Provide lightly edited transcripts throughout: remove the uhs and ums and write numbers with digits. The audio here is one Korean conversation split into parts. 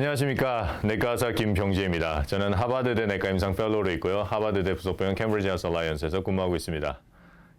안녕하십니까. 내과의사 김병지입니다. 저는 하버드대 내과임상 펠로우로 있고요. 하버드대 부속병원 캠브리지 하우스 얼라이언스에서 근무하고 있습니다.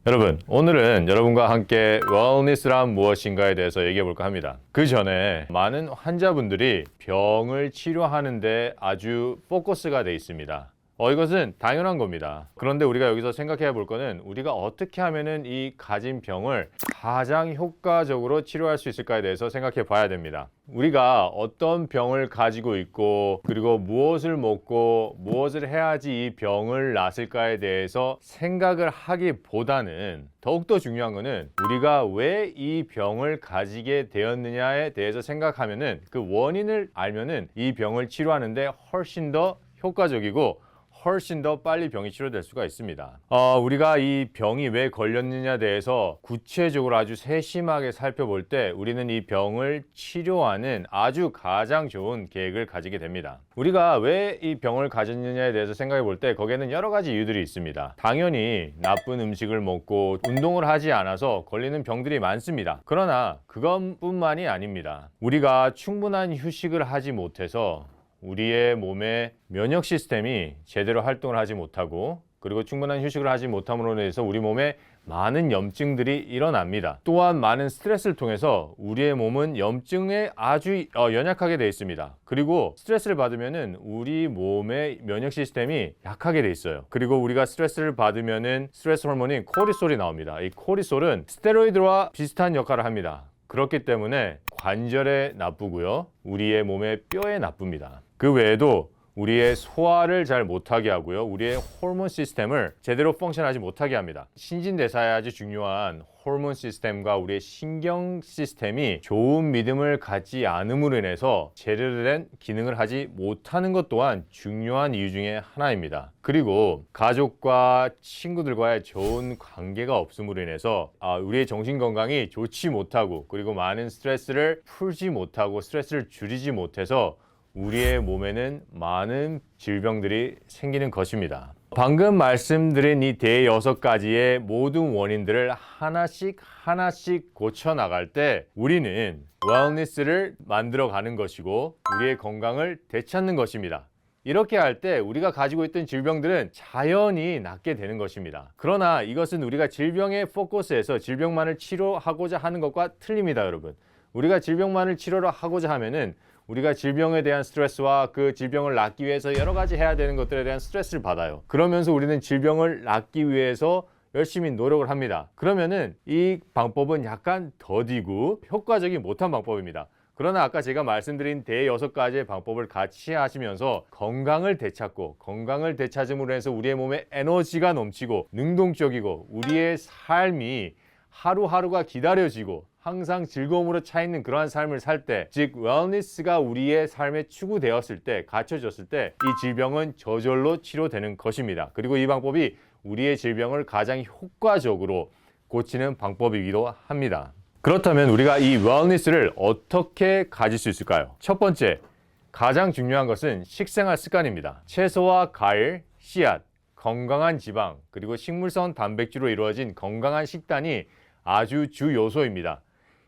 여러분, 오늘은 여러분과 함께 웰니스란 무엇인가에 대해서 얘기해 볼까 합니다. 그 전에 많은 환자분들이 병을 치료하는데 아주 포커스가 돼 있습니다. 이것은 당연한 겁니다. 그런데 우리가 여기서 생각해 볼 거는 우리가 어떻게 하면은 이 가진 병을 가장 효과적으로 치료할 수 있을까에 대해서 생각해 봐야 됩니다. 우리가 어떤 병을 가지고 있고 그리고 무엇을 먹고 무엇을 해야지 이 병을 낫을까에 대해서 생각을 하기보다는 더욱더 중요한 거는 우리가 왜 이 병을 가지게 되었느냐에 대해서 생각하면은 그 원인을 알면은 이 병을 치료하는데 훨씬 더 효과적이고 훨씬 더 빨리 병이 치료될 수가 있습니다. 우리가 이 병이 왜 걸렸느냐에 대해서 구체적으로 아주 세심하게 살펴볼 때 우리는 이 병을 치료하는 아주 가장 좋은 계획을 가지게 됩니다. 우리가 왜 이 병을 가졌느냐에 대해서 생각해 볼 때 거기에는 여러 가지 이유들이 있습니다. 당연히 나쁜 음식을 먹고 운동을 하지 않아서 걸리는 병들이 많습니다. 그러나 그것뿐만이 아닙니다. 우리가 충분한 휴식을 하지 못해서 우리의 몸의 면역 시스템이 제대로 활동을 하지 못하고 그리고 충분한 휴식을 하지 못함으로 인해서 우리 몸에 많은 염증들이 일어납니다. 또한 많은 스트레스를 통해서 우리의 몸은 염증에 아주 연약하게 되어 있습니다. 그리고 스트레스를 받으면은 우리 몸의 면역 시스템이 약하게 되어 있어요. 그리고 우리가 스트레스를 받으면은 스트레스 호르몬인 코르티솔이 나옵니다. 이 코르티솔은 스테로이드와 비슷한 역할을 합니다. 그렇기 때문에 관절에 나쁘고요. 우리의 몸의 뼈에 나쁩니다. 그 외에도 우리의 소화를 잘 못하게 하고요. 우리의 호르몬 시스템을 제대로 펑션하지 못하게 합니다. 신진대사에 아주 중요한 호르몬 시스템과 우리의 신경 시스템이 좋은 믿음을 갖지 않음으로 인해서 제대로 된 기능을 하지 못하는 것 또한 중요한 이유 중에 하나입니다. 그리고 가족과 친구들과의 좋은 관계가 없음으로 인해서 우리의 정신 건강이 좋지 못하고 그리고 많은 스트레스를 풀지 못하고 스트레스를 줄이지 못해서 우리의 몸에는 많은 질병들이 생기는 것입니다. 방금 말씀드린 이 대여섯 가지의 모든 원인들을 하나씩 고쳐 나갈 때 우리는 웰니스를 만들어 가는 것이고 우리의 건강을 되찾는 것입니다. 이렇게 할 때 우리가 가지고 있던 질병들은 자연히 낫게 되는 것입니다. 그러나 이것은 우리가 질병의 포커스에서 질병만을 치료하고자 하는 것과 틀립니다, 여러분. 우리가 질병만을 치료를 하고자 하면은 우리가 질병에 대한 스트레스와 그 질병을 낫기 위해서 여러 가지 해야 되는 것들에 대한 스트레스를 받아요. 그러면서 우리는 질병을 낫기 위해서 열심히 노력을 합니다. 그러면은 이 방법은 약간 더디고 효과적이 못한 방법입니다. 그러나 아까 제가 말씀드린 대여섯 가지의 방법을 같이 하시면서 건강을 되찾고 건강을 되찾음으로 해서 우리의 몸에 에너지가 넘치고 능동적이고 우리의 삶이 하루하루가 기다려지고 항상 즐거움으로 차 있는 그러한 삶을 살 때, 즉 웰니스가 우리의 삶에 추구되었을 때, 갖춰졌을 때 이 질병은 저절로 치료되는 것입니다. 그리고 이 방법이 우리의 질병을 가장 효과적으로 고치는 방법이기도 합니다. 그렇다면 우리가 이 웰니스를 어떻게 가질 수 있을까요? 첫 번째, 가장 중요한 것은 식생활 습관입니다. 채소와 과일, 씨앗, 건강한 지방, 그리고 식물성 단백질로 이루어진 건강한 식단이 아주 주 요소입니다.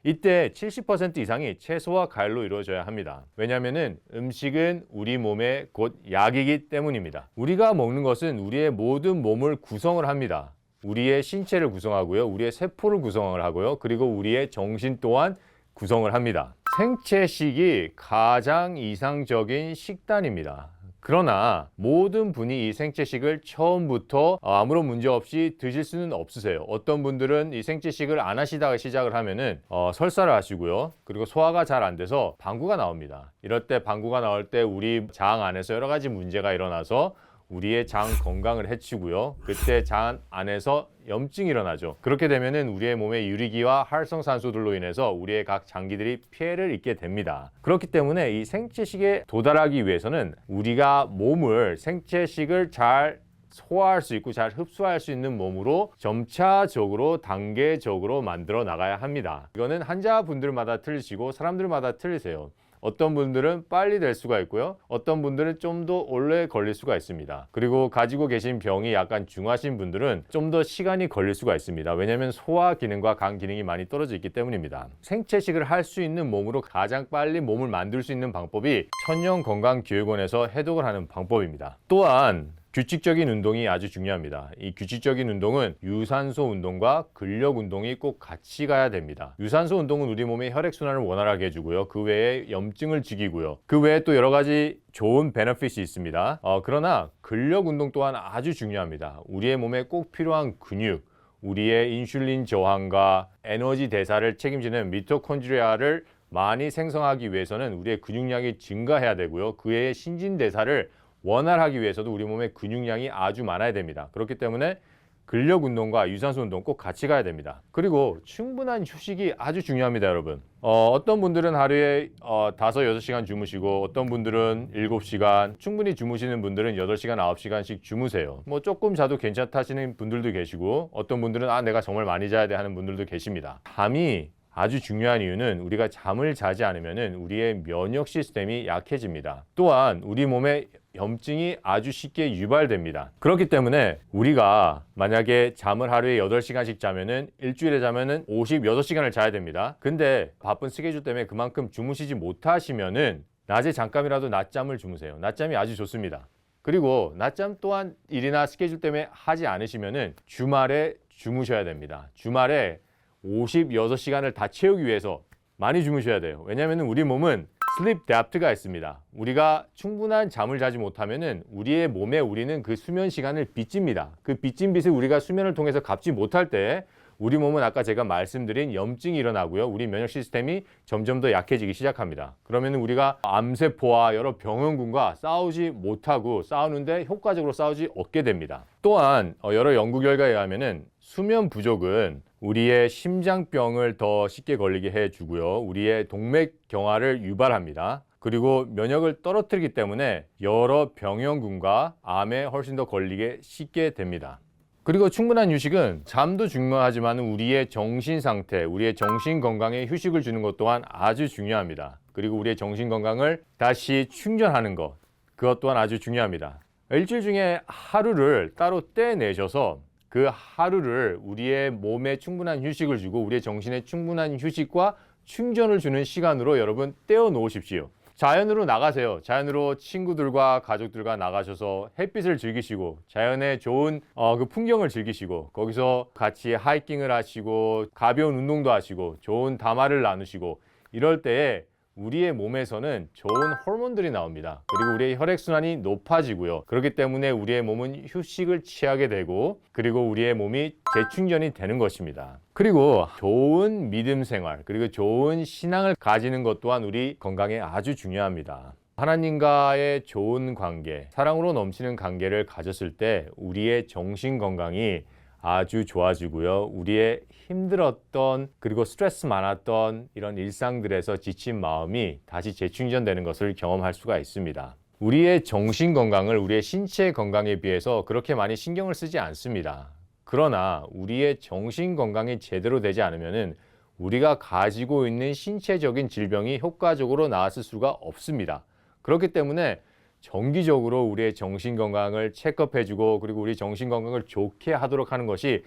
이때 70% 이상이 채소와 과일로 이루어져야 합니다. 왜냐하면 음식은 우리 몸의 곧 약이기 때문입니다. 우리가 먹는 것은 우리의 모든 몸을 구성을 합니다. 우리의 신체를 구성하고요. 우리의 세포를 구성을 하고요. 그리고 우리의 정신 또한 구성을 합니다. 생채식이 가장 이상적인 식단입니다. 그러나 모든 분이 이 생채식을 처음부터 아무런 문제 없이 드실 수는 없으세요. 어떤 분들은 이 생채식을 안 하시다가 시작을 하면은 설사를 하시고요. 그리고 소화가 잘 안 돼서 방구가 나옵니다. 이럴 때 방구가 나올 때 우리 장 안에서 여러 가지 문제가 일어나서 우리의 장 건강을 해치고요. 그때 장 안에서 염증이 일어나죠. 그렇게 되면은 우리의 몸의 유리기와 활성산소들로 인해서 우리의 각 장기들이 피해를 입게 됩니다. 그렇기 때문에 이 생채식에 도달하기 위해서는 우리가 몸을 생채식을 잘 소화할 수 있고 잘 흡수할 수 있는 몸으로 점차적으로 단계적으로 만들어 나가야 합니다. 이거는 환자분들마다 틀리시고 사람들마다 틀리세요. 어떤 분들은 빨리 될 수가 있고요. 어떤 분들은 좀 더 오래 걸릴 수가 있습니다. 그리고 가지고 계신 병이 약간 중하신 분들은 좀 더 시간이 걸릴 수가 있습니다. 왜냐하면 소화 기능과 간 기능이 많이 떨어져 있기 때문입니다. 생채식을 할 수 있는 몸으로 가장 빨리 몸을 만들 수 있는 방법이 천연건강기획원에서 해독을 하는 방법입니다. 또한 규칙적인 운동이 아주 중요합니다. 이 규칙적인 운동은 유산소 운동과 근력 운동이 꼭 같이 가야 됩니다. 유산소 운동은 우리 몸의 혈액순환을 원활하게 해주고요. 그 외에 염증을 죽이고요. 그 외에 또 여러 가지 좋은 베너핏이 있습니다. 그러나 근력 운동 또한 아주 중요합니다. 우리의 몸에 꼭 필요한 근육, 우리의 인슐린 저항과 에너지 대사를 책임지는 미토콘드리아를 많이 생성하기 위해서는 우리의 근육량이 증가해야 되고요. 그 외에 신진대사를 원활하기 위해서도 우리 몸의 근육량이 아주 많아야 됩니다. 그렇기 때문에 근력 운동과 유산소 운동 꼭 같이 가야 됩니다. 그리고 충분한 휴식이 아주 중요합니다, 여러분. 어떤 분들은 하루에 5, 6시간 주무시고 어떤 분들은 7시간, 충분히 주무시는 분들은 8시간, 9시간씩 주무세요. 뭐 조금 자도 괜찮다 하시는 분들도 계시고 어떤 분들은 내가 정말 많이 자야 돼 하는 분들도 계십니다. 잠이 아주 중요한 이유는 우리가 잠을 자지 않으면 우리의 면역 시스템이 약해집니다. 또한 우리 몸에 염증이 아주 쉽게 유발됩니다. 그렇기 때문에 우리가 만약에 잠을 하루에 8시간씩 자면은 일주일에 자면은 56시간을 자야 됩니다. 근데 바쁜 스케줄 때문에 그만큼 주무시지 못하시면은 낮에 잠깐이라도 낮잠을 주무세요. 낮잠이 아주 좋습니다. 그리고 낮잠 또한 일이나 스케줄 때문에 하지 않으시면은 주말에 주무셔야 됩니다. 주말에 56시간을 다 채우기 위해서 많이 주무셔야 돼요. 왜냐하면 우리 몸은 슬립 데프트가 있습니다. 우리가 충분한 잠을 자지 못하면은 우리의 몸에 우리는 그 수면 시간을 빚집니다. 그 빚진 빚을 우리가 수면을 통해서 갚지 못할 때 우리 몸은 아까 제가 말씀드린 염증이 일어나고요. 우리 면역 시스템이 점점 더 약해지기 시작합니다. 그러면 우리가 암세포와 여러 병원군과 싸우지 못하고 싸우는데 효과적으로 싸우지 않게 됩니다. 또한 여러 연구 결과에 의하면은 수면 부족은 우리의 심장병을 더 쉽게 걸리게 해주고요. 우리의 동맥경화를 유발합니다. 그리고 면역을 떨어뜨리기 때문에 여러 병형군과 암에 훨씬 더 걸리게 쉽게 됩니다. 그리고 충분한 휴식은 잠도 중요하지만 우리의 정신 상태, 우리의 정신 건강에 휴식을 주는 것 또한 아주 중요합니다. 그리고 우리의 정신 건강을 다시 충전하는 것, 그것 또한 아주 중요합니다. 일주일 중에 하루를 따로 떼내셔서 그 하루를 우리의 몸에 충분한 휴식을 주고 우리의 정신에 충분한 휴식과 충전을 주는 시간으로 여러분 떼어 놓으십시오. 자연으로 나가세요. 자연으로 친구들과 가족들과 나가셔서 햇빛을 즐기시고 자연의 좋은 그 풍경을 즐기시고 거기서 같이 하이킹을 하시고 가벼운 운동도 하시고 좋은 담화를 나누시고 이럴 때에 우리의 몸에서는 좋은 호르몬들이 나옵니다. 그리고 우리의 혈액순환이 높아지고요. 그렇기 때문에 우리의 몸은 휴식을 취하게 되고 그리고 우리의 몸이 재충전이 되는 것입니다. 그리고 좋은 믿음 생활 그리고 좋은 신앙을 가지는 것 또한 우리 건강에 아주 중요합니다. 하나님과의 좋은 관계, 사랑으로 넘치는 관계를 가졌을 때 우리의 정신 건강이 아주 좋아지고요. 우리의 힘들었던 그리고 스트레스 많았던 이런 일상들에서 지친 마음이 다시 재충전되는 것을 경험할 수가 있습니다. 우리의 정신 건강을 우리의 신체 건강에 비해서 그렇게 많이 신경을 쓰지 않습니다. 그러나 우리의 정신 건강이 제대로 되지 않으면 우리가 가지고 있는 신체적인 질병이 효과적으로 나았을 수가 없습니다. 그렇기 때문에 정기적으로 우리의 정신 건강을 체크업해주고 그리고 우리 정신 건강을 좋게 하도록 하는 것이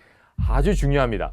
아주 중요합니다.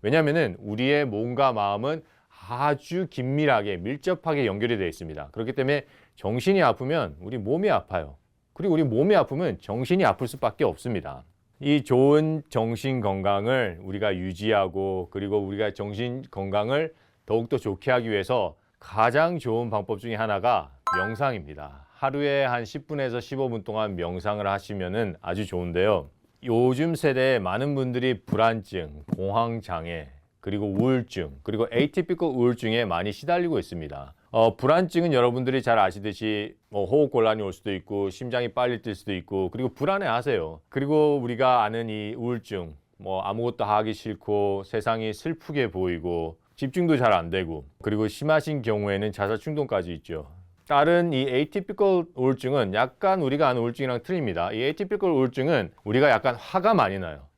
왜냐하면 우리의 몸과 마음은 아주 긴밀하게 밀접하게 연결이 되어 있습니다. 그렇기 때문에 정신이 아프면 우리 몸이 아파요. 그리고 우리 몸이 아프면 정신이 아플 수밖에 없습니다. 이 좋은 정신 건강을 우리가 유지하고 그리고 우리가 정신 건강을 더욱더 좋게 하기 위해서 가장 좋은 방법 중에 하나가 명상입니다. 하루에 한 10분에서 15분 동안 명상을 하시면 아주 좋은데요. 요즘 세대에 많은 분들이 불안증, 공황장애, 그리고 우울증, 그리고 에이티피컬 우울증에 많이 시달리고 있습니다. 불안증은 여러분들이 잘 아시듯이 호흡 곤란이 올 수도 있고 심장이 빨리 뛸 수도 있고 그리고 불안해하세요. 그리고 우리가 아는 이 우울증, 아무것도 하기 싫고 세상이 슬프게 보이고 집중도 잘 안 되고 그리고 심하신 경우에는 자살 충동까지 있죠. 다른 이 에이티피컬 우울증은 약간 우리가 아는 우울증이랑 틀립니다. 이 에이티피컬 우울증은 우리가 약간 화가 많이 나요.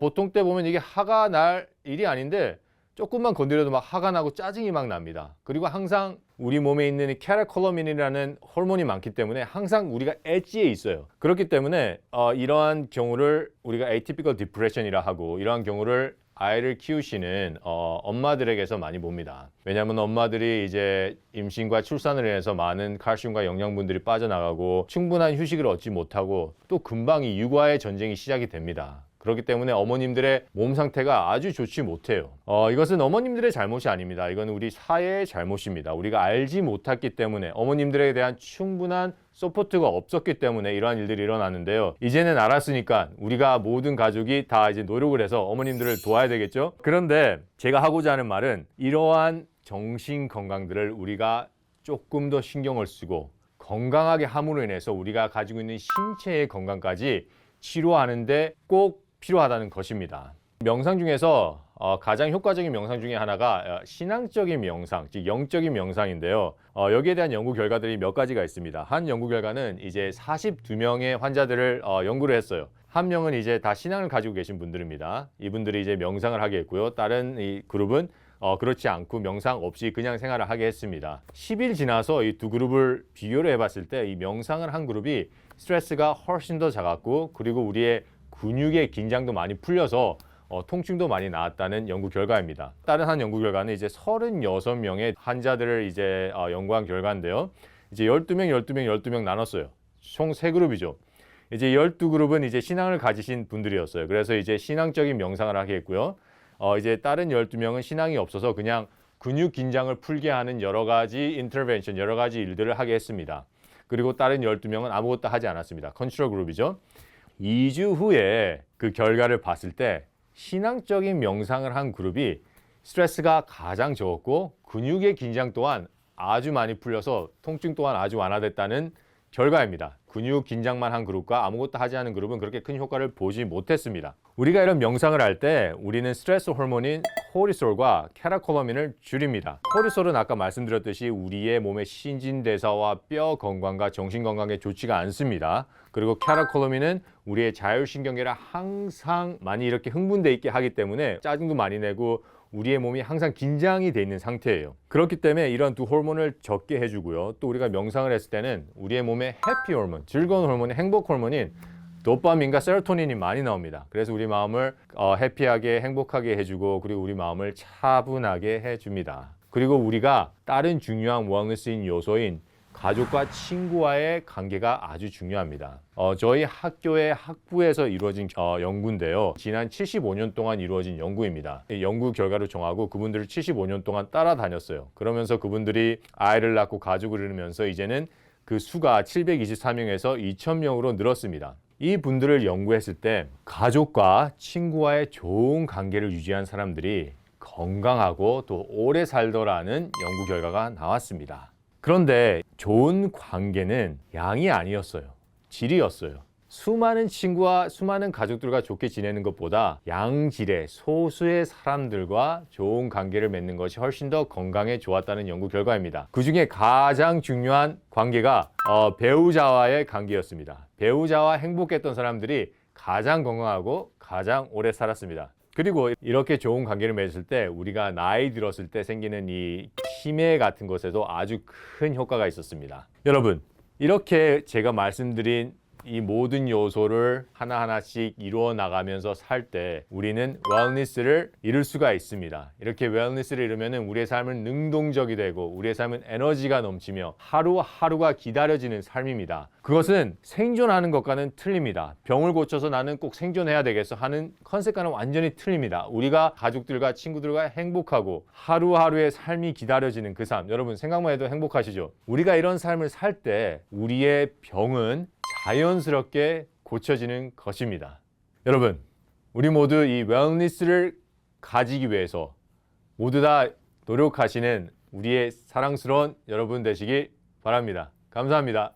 보통 때 보면 이게 화가 날 일이 아닌데 조금만 건드려도 막 화가 나고 짜증이 막 납니다. 그리고 항상 우리 몸에 있는 캐테콜라민이라는 호르몬이 많기 때문에 항상 우리가 엣지에 있어요. 그렇기 때문에 이러한 경우를 우리가 atypical depression이라 하고, 이러한 경우를 아이를 키우시는 엄마들에게서 많이 봅니다. 왜냐하면 엄마들이 이제 임신과 출산을 해서 많은 칼슘과 영양분들이 빠져나가고 충분한 휴식을 얻지 못하고 또 금방 이 육아의 전쟁이 시작이 됩니다. 그렇기 때문에 어머님들의 몸 상태가 아주 좋지 못해요. 이것은 어머님들의 잘못이 아닙니다. 이건 우리 사회의 잘못입니다. 우리가 알지 못했기 때문에, 어머님들에 대한 충분한 서포트가 없었기 때문에 이러한 일들이 일어나는데요. 이제는 알았으니까 우리가 모든 가족이 다 이제 노력을 해서 어머님들을 도와야 되겠죠. 그런데 제가 하고자 하는 말은, 이러한 정신 건강들을 우리가 조금 더 신경을 쓰고 건강하게 함으로 인해서 우리가 가지고 있는 신체의 건강까지 치료하는데 꼭 필요하다는 것입니다. 명상 중에서 가장 효과적인 명상 중에 하나가 신앙적인 명상, 즉 영적인 명상인데요. 여기에 대한 연구 결과들이 몇 가지가 있습니다. 한 연구 결과는 이제 42명의 환자들을 연구를 했어요. 한 명은 이제 다 신앙을 가지고 계신 분들입니다. 이분들이 이제 명상을 하게 했고요. 다른 이 그룹은 그렇지 않고 명상 없이 그냥 생활을 하게 했습니다. 10일 지나서 이 두 그룹을 비교를 해봤을 때 이 명상을 한 그룹이 스트레스가 훨씬 더 작았고, 그리고 우리의 근육의 긴장도 많이 풀려서 통증도 많이 나았다는 연구 결과입니다. 다른 한 연구 결과는 이제 36명의 환자들을 이제 연구한 결과인데요. 이제 12명 나눴어요. 총 3그룹이죠. 이제 12그룹은 이제 신앙을 가지신 분들이었어요. 그래서 이제 신앙적인 명상을 하게 했고요. 이제 다른 12명은 신앙이 없어서 그냥 근육 긴장을 풀게 하는 여러 가지 인터벤션, 여러 가지 일들을 하게 했습니다. 그리고 다른 12명은 아무것도 하지 않았습니다. 컨트롤 그룹이죠. 2주 후에 그 결과를 봤을 때 신앙적인 명상을 한 그룹이 스트레스가 가장 적었고 근육의 긴장 또한 아주 많이 풀려서 통증 또한 아주 완화됐다는 결과입니다. 근육 긴장만 한 그룹과 아무것도 하지 않은 그룹은 그렇게 큰 효과를 보지 못했습니다. 우리가 이런 명상을 할 때 우리는 스트레스 호르몬인 코르티솔과 캐테콜라민을 줄입니다. 코르티솔은 아까 말씀드렸듯이 우리의 몸의 신진대사와 뼈 건강과 정신 건강에 좋지가 않습니다. 그리고 캐테콜라민은 우리의 자율신경계를 항상 많이 이렇게 흥분돼 있게 하기 때문에 짜증도 많이 내고 우리의 몸이 항상 긴장이 돼 있는 상태예요. 그렇기 때문에 이런 두 호르몬을 적게 해주고요. 또 우리가 명상을 했을 때는 우리의 몸에 해피 호르몬, 즐거운 호르몬인 행복 호르몬인 도파민과 세로토닌이 많이 나옵니다. 그래서 우리 마음을 해피하게 행복하게 해주고, 그리고 우리 마음을 차분하게 해줍니다. 그리고 우리가 다른 중요한 웰니스인 요소인 가족과 친구와의 관계가 아주 중요합니다. 저희 학교의 학부에서 이루어진 연구인데요. 지난 75년 동안 이루어진 연구입니다. 연구 결과를 정하고 그분들을 75년 동안 따라다녔어요. 그러면서 그분들이 아이를 낳고 가족을 이루면서 이제는 그 수가 724명에서 2000명으로 늘었습니다. 이 분들을 연구했을 때 가족과 친구와의 좋은 관계를 유지한 사람들이 건강하고 또 오래 살더라는 연구 결과가 나왔습니다. 그런데 좋은 관계는 양이 아니었어요. 질이었어요. 수많은 친구와 수많은 가족들과 좋게 지내는 것보다 양질의 소수의 사람들과 좋은 관계를 맺는 것이 훨씬 더 건강에 좋았다는 연구 결과입니다. 그 중에 가장 중요한 관계가 배우자와의 관계였습니다. 배우자와 행복했던 사람들이 가장 건강하고 가장 오래 살았습니다. 그리고 이렇게 좋은 관계를 맺을 때 우리가 나이 들었을 때 생기는 이 치매 같은 것에도 아주 큰 효과가 있었습니다. 여러분, 이렇게 제가 말씀드린 이 모든 요소를 하나하나씩 이루어 나가면서 살 때 우리는 웰니스를 이룰 수가 있습니다. 이렇게 웰니스를 이루면 우리의 삶은 능동적이 되고 우리의 삶은 에너지가 넘치며 하루하루가 기다려지는 삶입니다. 그것은 생존하는 것과는 틀립니다. 병을 고쳐서 나는 꼭 생존해야 되겠어 하는 컨셉과는 완전히 틀립니다. 우리가 가족들과 친구들과 행복하고 하루하루의 삶이 기다려지는 그 삶, 여러분 생각만 해도 행복하시죠? 우리가 이런 삶을 살 때 우리의 병은 자연스럽게 고쳐지는 것입니다. 여러분, 우리 모두 이 웰니스를 가지기 위해서 모두 다 노력하시는 우리의 사랑스러운 여러분 되시기 바랍니다. 감사합니다.